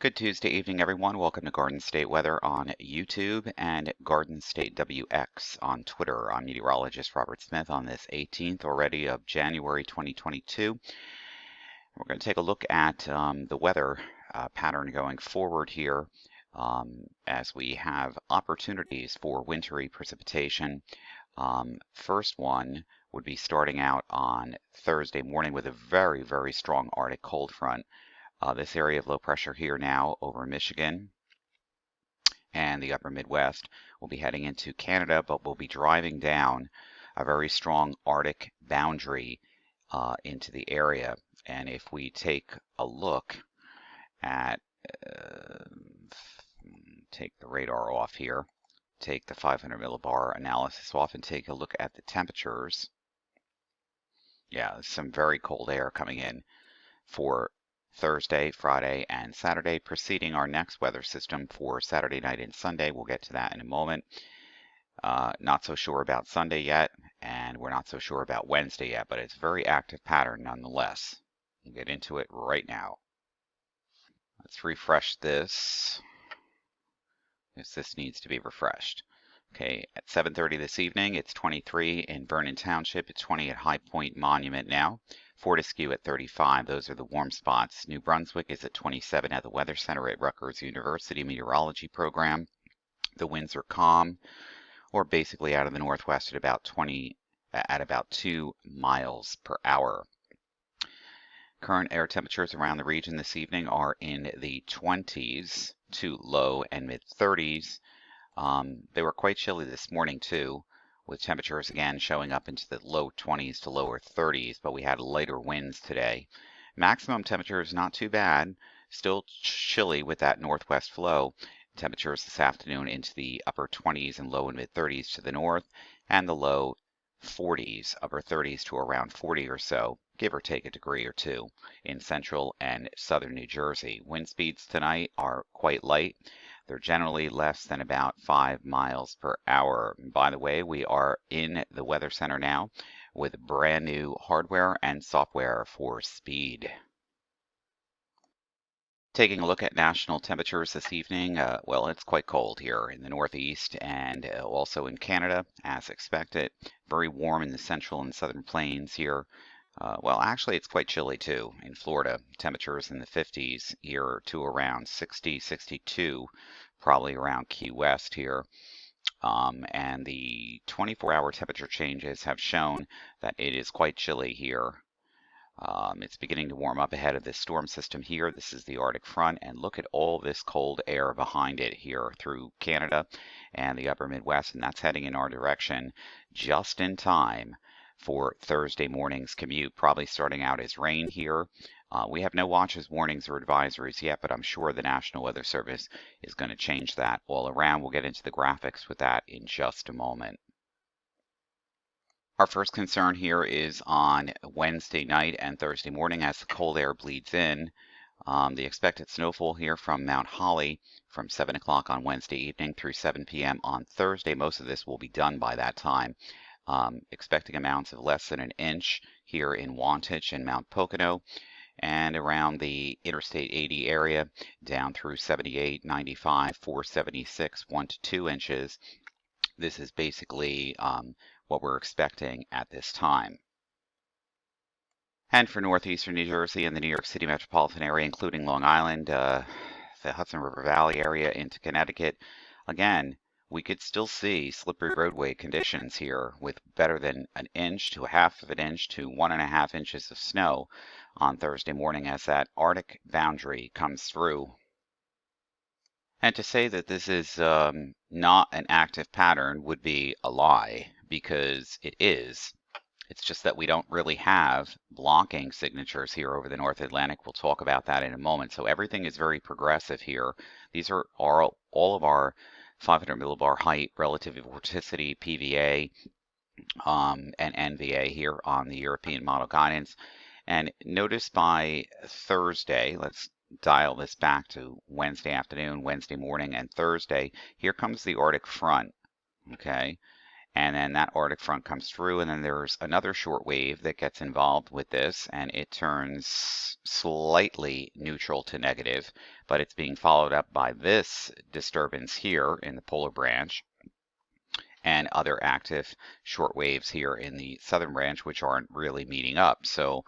Good Tuesday evening, everyone. Welcome to Garden State Weather on YouTube and Garden State WX on Twitter. I'm meteorologist Robert Smith on this 18th already of January 2022. We're going to take a look at the weather pattern going forward here as we have opportunities for wintry precipitation. First one would be starting out on Thursday morning with a very, very strong Arctic cold front. This area of low pressure here now over Michigan and the upper Midwest will be heading into Canada, but we'll be driving down a very strong Arctic boundary into the area. And if we take a look at, take the radar off here, take the 500 millibar analysis off and take a look at the temperatures. Yeah, some very cold air coming in for Thursday, Friday, and Saturday, preceding our next weather system for Saturday night and Sunday. We'll get to that in a moment. Not so sure about Sunday yet, and we're not so sure about Wednesday yet, but it's a very active pattern nonetheless. We'll get into it right now. Let's refresh this, because this needs to be refreshed. Okay, at 7:30 this evening, it's 23 in Vernon Township. It's 20 at High Point Monument now. Fortescue at 35. Those are the warm spots. New Brunswick is at 27 at the Weather Center at Rutgers University Meteorology Program. The winds are calm, or basically out of the northwest at about 2 miles per hour. Current air temperatures around the region this evening are in the 20s to low and mid 30s. They were quite chilly this morning too, with temperatures again showing up into the low 20s to lower 30s, but we had lighter winds today. Maximum temperature is not too bad, still chilly with that northwest flow. Temperatures this afternoon into the upper 20s and low and mid 30s to the north, and the low 40s, upper 30s to around 40 or so, give or take a degree or two, in central and southern New Jersey. Wind speeds tonight are quite light. They're generally less than about 5 miles per hour. And by the way, we are in the Weather Center now with brand new hardware and software for speed. Taking a look at national temperatures this evening, well, it's quite cold here in the Northeast and also in Canada, as expected. Very warm in the central and southern plains here. Well, actually, it's quite chilly too in Florida. Temperatures in the 50s here to around 60, 62, probably around Key West here. And the 24-hour temperature changes have shown that it is quite chilly here. It's beginning to warm up ahead of this storm system here. This is the Arctic front, and look at all this cold air behind it here through Canada and the upper Midwest, and that's heading in our direction just in time for Thursday morning's commute, probably starting out as rain here. We have no watches, warnings, or advisories yet, but I'm sure the National Weather Service is going to change that all around. We'll get into the graphics with that in just a moment. Our first concern here is on Wednesday night and Thursday morning as the cold air bleeds in. The expected snowfall here from Mount Holly from 7 o'clock on Wednesday evening through 7 p.m. on Thursday. Most of this will be done by that time. Expecting amounts of less than an inch here in Wantage and Mount Pocono, and around the Interstate 80 area down through 78, 95, 476, 1 to 2 inches. This is basically what we're expecting at this time. And for northeastern New Jersey and the New York City metropolitan area, including Long Island, the Hudson River Valley area into Connecticut, again, we could still see slippery roadway conditions here with better than an inch to a half of an inch to 1.5 inches of snow on Thursday morning as that Arctic boundary comes through. And to say that this is not an active pattern would be a lie, because it is. It's just that we don't really have blocking signatures here over the North Atlantic. We'll talk about that in a moment. So everything is very progressive here. These are all of our 500 millibar height relative vorticity PVA and NVA here on the European model guidance. And notice by Thursday, let's dial this back to Wednesday afternoon, Wednesday morning, and Thursday. Here comes the Arctic front, okay? And then that Arctic front comes through, and then there's another short wave that gets involved with this, and it turns slightly neutral to negative, but it's being followed up by this disturbance here in the polar branch and other active short waves here in the southern branch, which aren't really meeting up. So,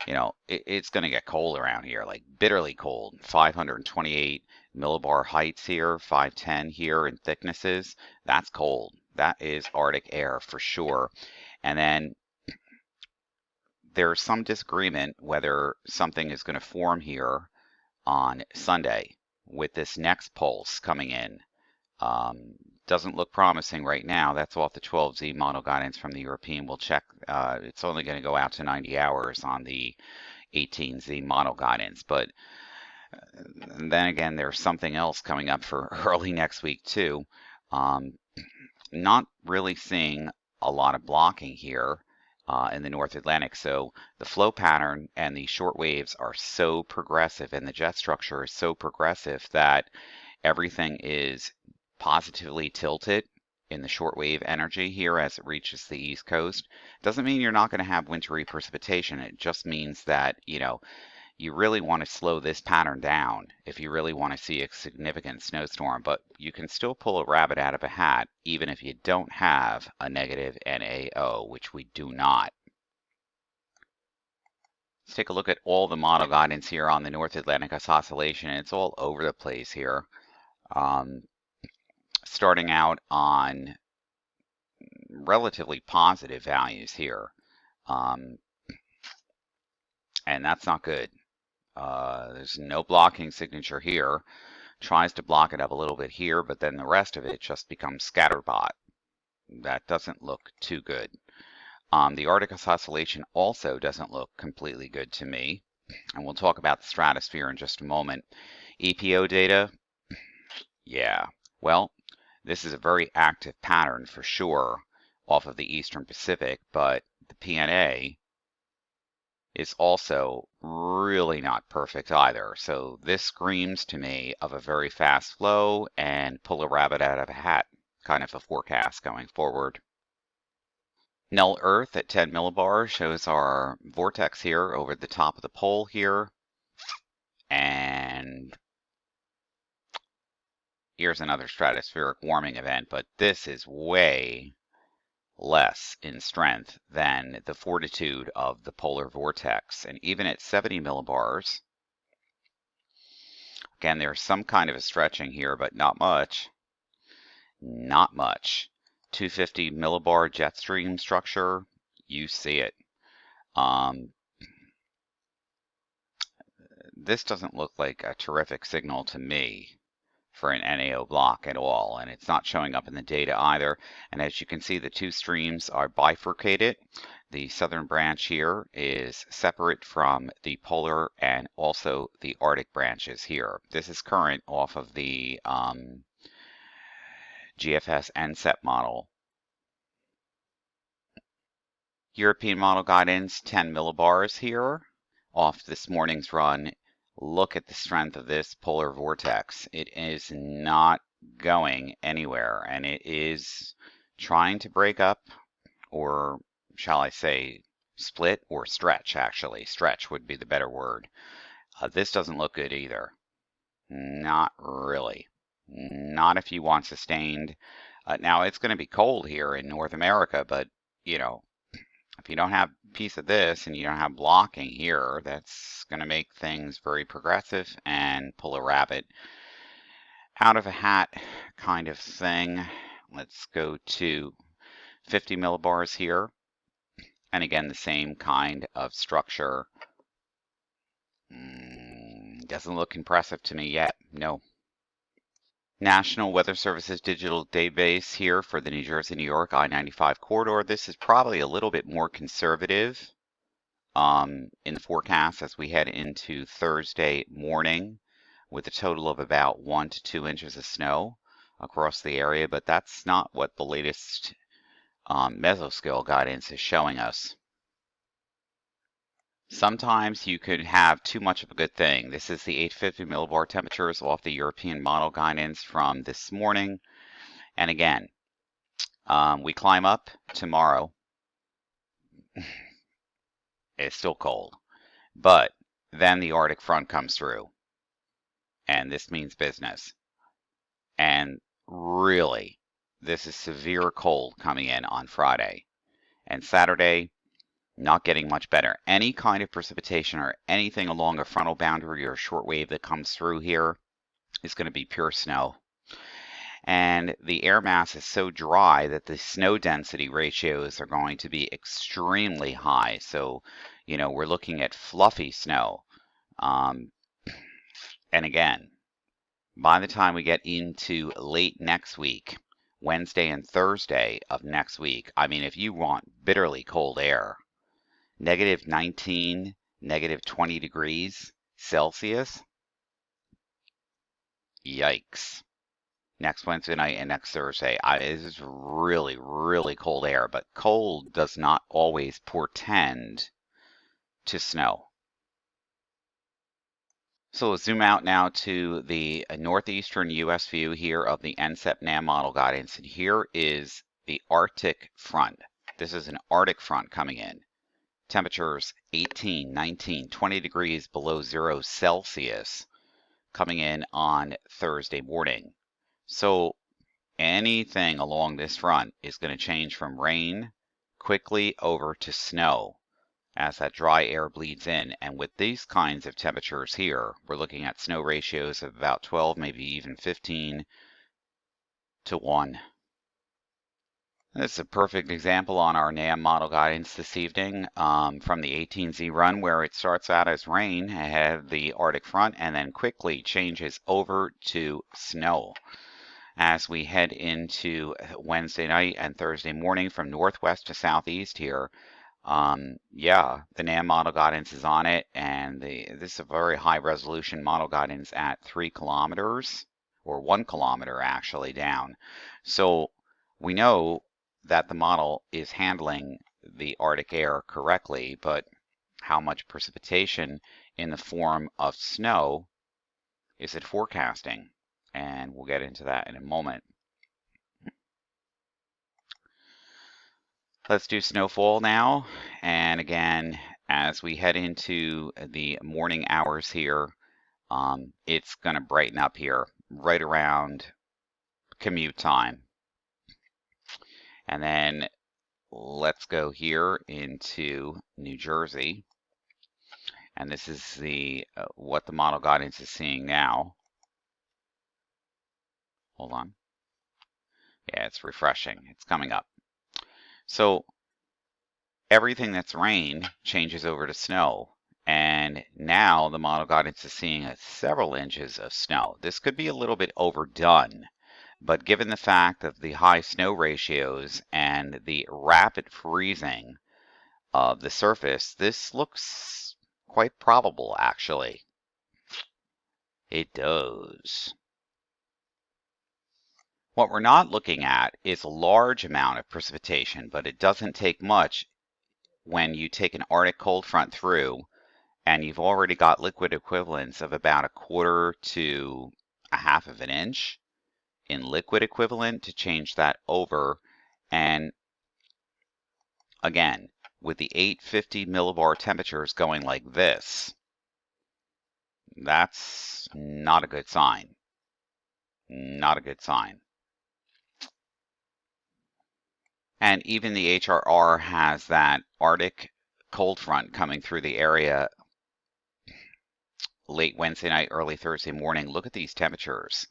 you know, it's going to get cold around here, like bitterly cold. 528 millibar heights here, 510 here in thicknesses. That's cold. That is Arctic air for sure. And then there's some disagreement whether something is going to form here on Sunday with this next pulse coming in. Doesn't look promising right now. That's off the 12Z model guidance from the European. We'll check. It's only going to go out to 90 hours on the 18Z model guidance. But then again, there's something else coming up for early next week too. Not really seeing a lot of blocking here in the North Atlantic. So the flow pattern and the short waves are so progressive, and the jet structure is so progressive that everything is positively tilted in the shortwave energy here as it reaches the East Coast. Doesn't mean you're not going to have wintry precipitation. It just means that, you know, you really want to slow this pattern down if you really want to see a significant snowstorm, but you can still pull a rabbit out of a hat even if you don't have a negative NAO, which we do not. Let's take a look at all the model guidance here on the North Atlantic oscillation. It's all over the place here. Starting out on relatively positive values here. And that's not good. There's no blocking signature here. Tries to block it up a little bit here, but then the rest of it just becomes scatterbot. That doesn't look too good. The Arctic oscillation also doesn't look completely good to me. And we'll talk about the stratosphere in just a moment. EPO data, yeah, well, this is a very active pattern for sure off of the Eastern Pacific, but the PNA is also really not perfect either. So this screams to me of a very fast flow and pull a rabbit out of a hat kind of a forecast going forward. Null Earth at 10 millibars shows our vortex here over the top of the pole here. And here's another stratospheric warming event, but this is way less in strength than the fortitude of the polar vortex. And even at 70 millibars, again, there's some kind of a stretching here, but not much. Not much. 250 millibar jet stream structure, you see it. This doesn't look like a terrific signal to me for an NAO block at all, and it's not showing up in the data either. And as you can see, the two streams are bifurcated. The southern branch here is separate from the polar and also the Arctic branches here. This is current off of the GFS NSEP model. European model guidance, 10 millibars here off this morning's run. Look at the strength of this polar vortex. It is not going anywhere, and it is trying to break up, or shall I say split or stretch, actually. Stretch would be the better word. This doesn't look good either. Not really. Not if you want sustained. Now, it's going to be cold here in North America, but, you know, if you don't have a piece of this and you don't have blocking here, that's going to make things very progressive and pull a rabbit out of a hat kind of thing. Let's go to 50 millibars here. And again, the same kind of structure. Doesn't look impressive to me yet. No. National Weather Service's digital database here for the New Jersey-New York I-95 corridor. This is probably a little bit more conservative in the forecast as we head into Thursday morning with a total of about 1 to 2 inches of snow across the area, but that's not what the latest mesoscale guidance is showing us. Sometimes you could have too much of a good thing. This is the 850 millibar temperatures off the European model guidance from this morning. And again, We climb up tomorrow. It's still cold, but then the Arctic front comes through, and this means business. And really, this is severe cold coming in on Friday. And Saturday, not getting much better. Any kind of precipitation or anything along a frontal boundary or short wave that comes through here is going to be pure snow. And the air mass is so dry that the snow density ratios are going to be extremely high. So, we're looking at fluffy snow. And again, by the time we get into late next week, Wednesday and Thursday of next week, I mean, if you want bitterly cold air, -19, -20 degrees Celsius, yikes. Next Wednesday night and next Thursday, this is really, really cold air, but cold does not always portend to snow. So we'll zoom out now to the northeastern U.S. view here of the NCEP NAM model guidance, and here is the Arctic front. This is an Arctic front coming in. Temperatures 18, 19, 20 degrees below 0 Celsius coming in on Thursday morning. So anything along this front is going to change from rain quickly over to snow as that dry air bleeds in. And with these kinds of temperatures here, we're looking at snow ratios of about 12, maybe even 15 to 1. This is a perfect example on our NAM model guidance this evening from the 18Z run, where it starts out as rain ahead of the Arctic front and then quickly changes over to snow. As we head into Wednesday night and Thursday morning from northwest to southeast here, the NAM model guidance is on it, and this is a very high resolution model guidance at 3 kilometers, or 1 kilometer actually down. So we know that the model is handling the Arctic air correctly, but how much precipitation in the form of snow is it forecasting? And we'll get into that in a moment. Let's do snowfall now. And again, as we head into the morning hours here, it's going to brighten up here right around commute time. And then let's go here into New Jersey. And this is the what the model guidance is seeing now. Hold on. Yeah, it's refreshing. It's coming up. So everything that's rain changes over to snow. And now the model guidance is seeing several inches of snow. This could be a little bit overdone, but given the fact of the high snow ratios and the rapid freezing of the surface, this looks quite probable, actually. It does. What we're not looking at is a large amount of precipitation, but it doesn't take much when you take an Arctic cold front through and you've already got liquid equivalents of about 1/4 to 1/2 of an inch in liquid equivalent to change that over. And again, with the 850 millibar temperatures going like this, that's not a good sign. Not a good sign. And even the HRR has that Arctic cold front coming through the area late Wednesday night, early Thursday morning. Look at these temperatures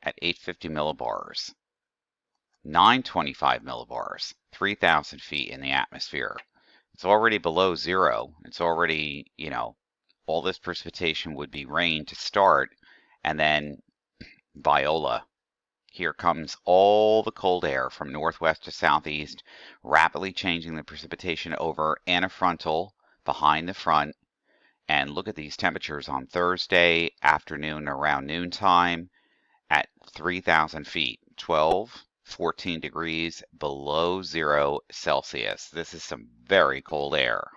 at 850 millibars, 925 millibars, 3,000 feet in the atmosphere. It's already below 0. It's already, all this precipitation would be rain to start, and then viola. Here comes all the cold air from northwest to southeast, rapidly changing the precipitation over antifrontal behind the front. And look at these temperatures on Thursday afternoon around noontime at 3,000 feet, 12, 14 degrees below 0 Celsius. This is some very cold air.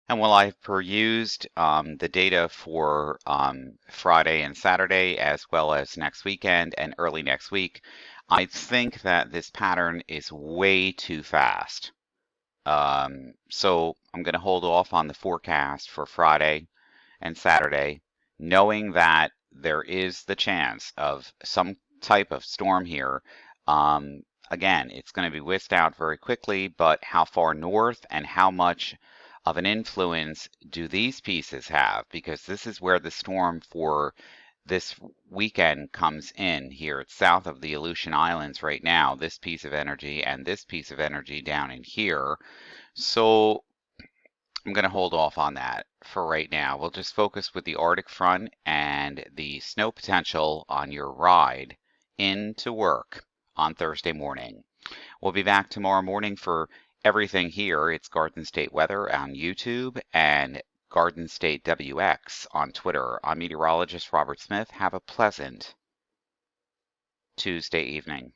And while I've perused the data for Friday and Saturday, as well as next weekend and early next week, I think that this pattern is way too fast. So I'm going to hold off on the forecast for Friday and Saturday, knowing that there is the chance of some type of storm here. Again, it's going to be whisked out very quickly, but how far north and how much of an influence do these pieces have? Because this is where the storm for this weekend comes in here. It's south of the Aleutian Islands right now, this piece of energy and this piece of energy down in here. So I'm going to hold off on that for right now. We'll just focus with the Arctic front and the snow potential on your ride into work on Thursday morning. We'll be back tomorrow morning for everything here. It's Garden State Weather on YouTube and Garden State WX on Twitter. I'm meteorologist Robert Smith. Have a pleasant Tuesday evening.